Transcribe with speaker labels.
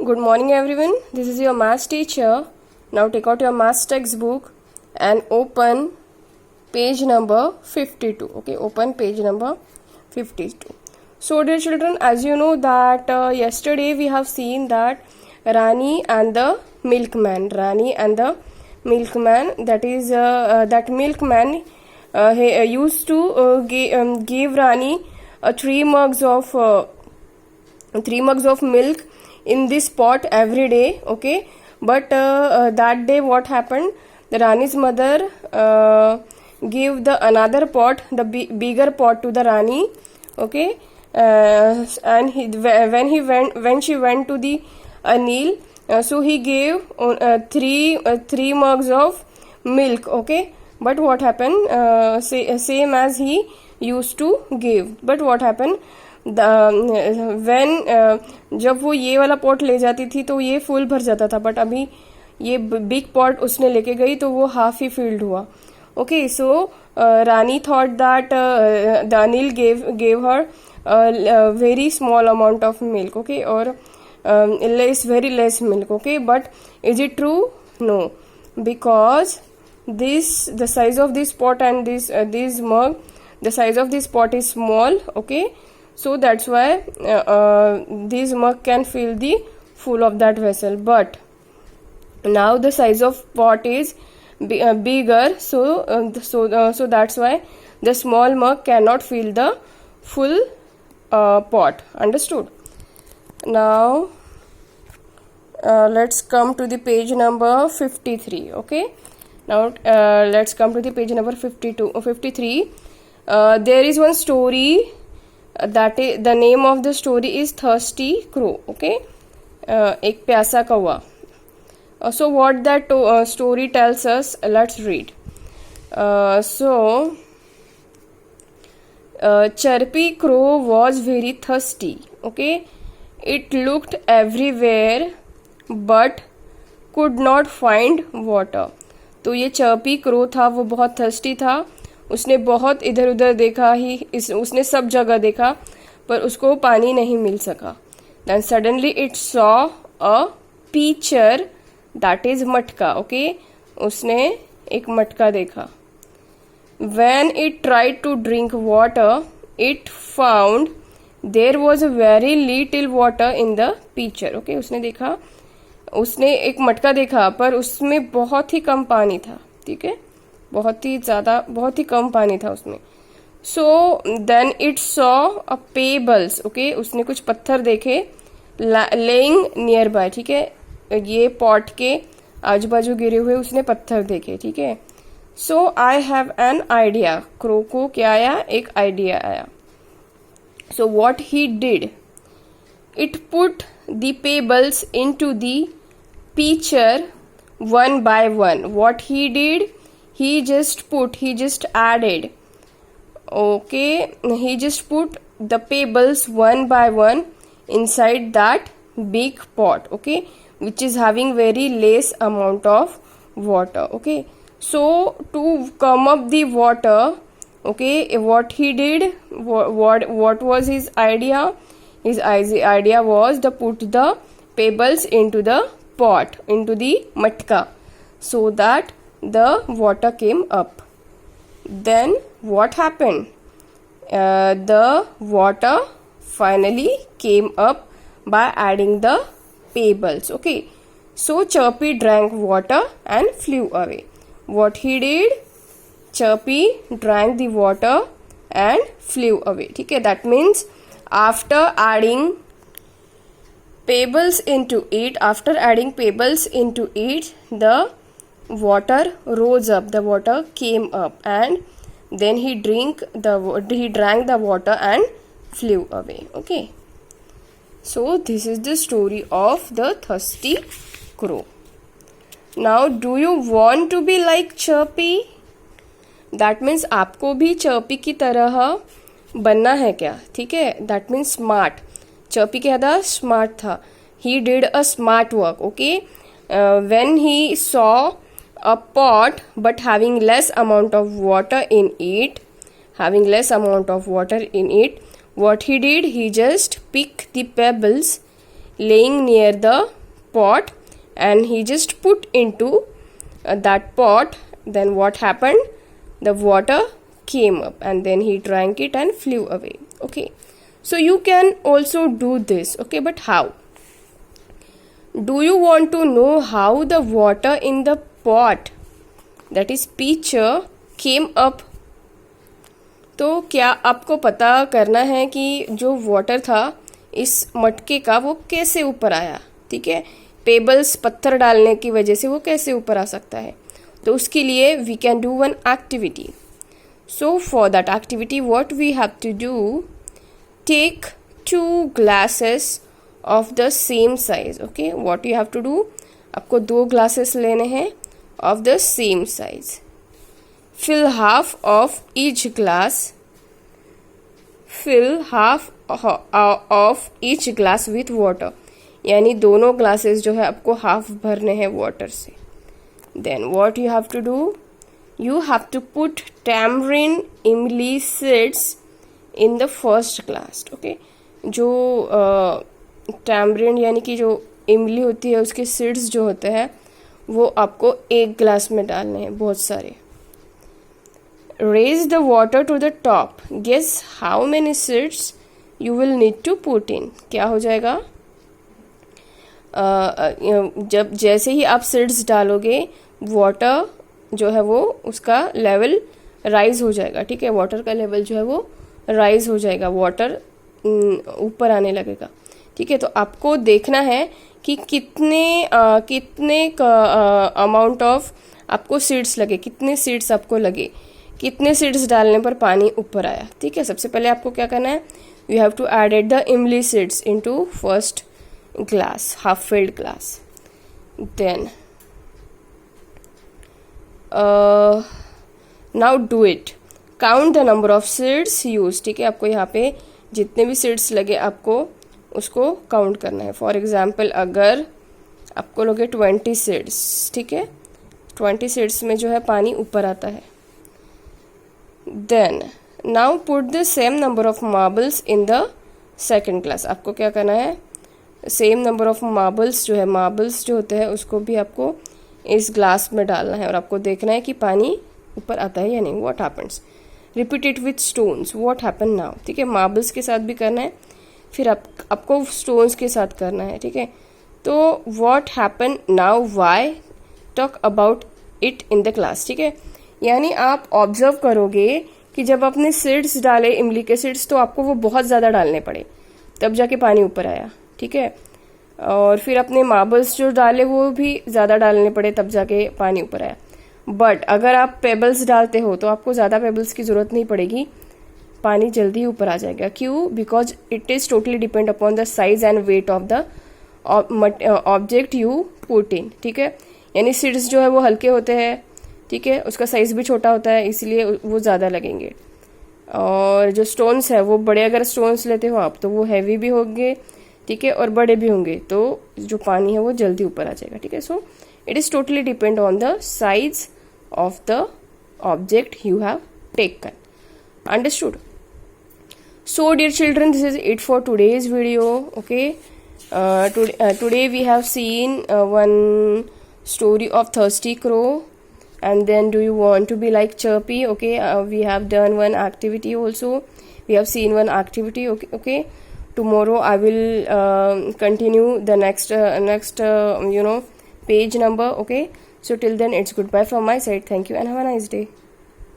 Speaker 1: Good morning everyone. This is your maths teacher. Now take out your maths textbook and open page number 52. Okay, open page number 52. So dear children, as you know that yesterday we have seen that Rani and the milkman. That is that milkman he used to give Rani 3 mugs of milk in this pot every day. Okay, but that day what happened, the Rani's mother gave the another pot, the bigger pot, to the Rani. Okay, and when she went to the Anil, so he gave three mugs of milk. Okay, but what happened, same as he used to give, but what happened, जब वो ये वाला pot ले जाती थी तो ये full भर जाता था, बट अभी ये बिग पॉट उसने लेके गई तो वो हाफ ही फिल्ड हुआ. Okay, so Rani thought that the Anil gave her very small amount of milk. Okay, और very less milk. Okay, but is it true? No, because the size of this pot and this mug, the size of this pot is small. Okay, so that's why this mug can fill the full of that vessel, but now the size of pot is bigger, so that's why the small mug cannot fill the full pot. Understood? Now let's come to the page number 53. Okay, now let's come to the page number 53. There is one story, that is, the name of the story is Thirsty Crow. Okay, एक प्यासा कौवा. So what that story tells us, let's read. Chirpy Crow was very thirsty. Okay, it looked everywhere but could not find water. तो ये chirpy crow था, वो बहुत thirsty था. उसने बहुत इधर उधर देखा उसने सब जगह देखा, पर उसको पानी नहीं मिल सका. Then suddenly it saw a pitcher, that is मटका. ओके, उसने एक मटका देखा. When it tried to drink water, it found there was a very little water in the pitcher. Okay, उसने एक मटका देखा, पर उसमें बहुत ही कम पानी था. ठीक है, बहुत ही कम पानी था उसमें. So then it saw a pebbles. Okay, उसने कुछ पत्थर देखे लेइंग नियर बाय. ठीक है, ये पॉट के आजू बाजू गिरे हुए उसने पत्थर देखे. ठीक है, so I have an idea. Crow को क्या आया? एक आइडिया आया. So what he did, it put the pebbles into the pitcher one by one. What he did, he just added. Okay, he just put the pebbles one by one inside that big pot. Okay, which is having very less amount of water. Okay, so to come up the water, okay, what he did, what was his idea? His idea was to put the pebbles into the pot, into the matka, so that the water came up. Then what happened? The water finally came up by adding the pebbles. Okay, so Chirpy drank water and flew away. What he did, Chirpy drank the water and flew away. Okay, that means after adding pebbles into it, the water rose up, the water came up, and then he drank the water and flew away. Okay, so this is the story of the thirsty crow. Now do you want to be like Chirpy? That means आपको भी Chirpy की तरह बनना है क्या? ठीक है, that means smart. Chirpy क्या था? स्मार्ट था. He did a smart work. Okay, when he saw a pot but having less amount of water in it, what he did, he just picked the pebbles laying near the pot, and he just put into that pot. Then what happened? The water came up, and then he drank it and flew away. Okay, so you can also do this. Okay, but how? Do you want to know how the water in the pot, that is pitcher, came up? तो क्या आपको पता करना है कि जो water था इस मटके का वो कैसे ऊपर आया? ठीक है, पेबल्स, पत्थर डालने की वजह से वो कैसे ऊपर आ सकता है? तो उसके लिए we can do one activity. So for that activity what we have to do, take 2 glasses of the same size. Okay, what you have to do, आपको 2 glasses लेने हैं of the same size. Fill half of each glass. Fill half of each glass with water. यानी दोनों glasses जो है आपको half भरने हैं वाटर से. Then what you have to do? You have to put tamarind imli seeds in the first glass. Okay, जो tamarind यानी कि जो इमली होती है उसके सीड्स जो होते हैं वो आपको एक ग्लास में डालने हैं, बहुत सारे. Raise the water to the top. Guess how many seeds you will need to put in. क्या हो जाएगा? जब जैसे ही आप सीड्स डालोगे वाटर जो है वो उसका लेवल राइज हो जाएगा. ठीक है, वाटर का लेवल जो है वो राइज हो जाएगा, वाटर ऊपर आने लगेगा. ठीक है, तो आपको देखना है कि कितने अमाउंट ऑफ आपको सीड्स लगे, कितने सीड्स आपको लगे, कितने सीड्स डालने पर पानी ऊपर आया. ठीक है, सबसे पहले आपको क्या करना है, you have to added the imli seeds into first glass, half filled glass. Then now do it, count the number of seeds use. ठीक है, आपको यहाँ पे जितने भी सीड्स लगे आपको उसको काउंट करना है. फॉर एग्जाम्पल अगर आपको लगे 20 सीड्स, ठीक है, 20 सीड्स में जो है पानी ऊपर आता है. Then now put the same number of marbles in the second glass. आपको क्या करना है, सेम नंबर ऑफ मार्बल्स जो है, मार्बल्स जो होते हैं उसको भी आपको इस ग्लास में डालना है और आपको देखना है कि पानी ऊपर आता है या नहीं. What happens, repeat it with stones. What happen now. ठीक है, मार्बल्स के साथ भी करना है, फिर आपको स्टोन्स के साथ करना है. ठीक है, तो what happen now, why, talk about it in the class. ठीक है, यानी आप ऑब्जर्व करोगे कि जब आपने सीड्स डाले इमली के सीड्स तो आपको वो बहुत ज़्यादा डालने पड़े तब जाके पानी ऊपर आया. ठीक है, और फिर अपने मार्बल्स जो डाले वो भी ज़्यादा डालने पड़े तब जाके पानी ऊपर आया. बट अगर आप पेबल्स डालते हो तो आपको ज़्यादा पेबल्स की ज़रूरत नहीं पड़ेगी, पानी जल्दी ऊपर आ जाएगा. क्यों? Because it is totally depend upon the size and weight of the object you put in. ठीक है, यानी सीड्स जो है वो हल्के होते हैं. ठीक है, उसका साइज भी छोटा होता है इसलिए वो ज़्यादा लगेंगे. और जो स्टोन्स है वो बड़े, अगर स्टोन्स लेते हो आप तो वो हैवी भी होंगे. ठीक है, और बड़े भी होंगे तो जो पानी है वो जल्दी ऊपर आ जाएगा. ठीक है, so it is totally depend on the size of the object you have taken. Understood? So dear children, this is it for today's video. Okay, today we have seen one story of Thirsty Crow. And then do you want to be like Chirpy? Okay, we have done one activity also. We have seen one activity. Okay. Tomorrow I will continue the next page number. Okay, so till then it's goodbye from my side. Thank you and have a nice day.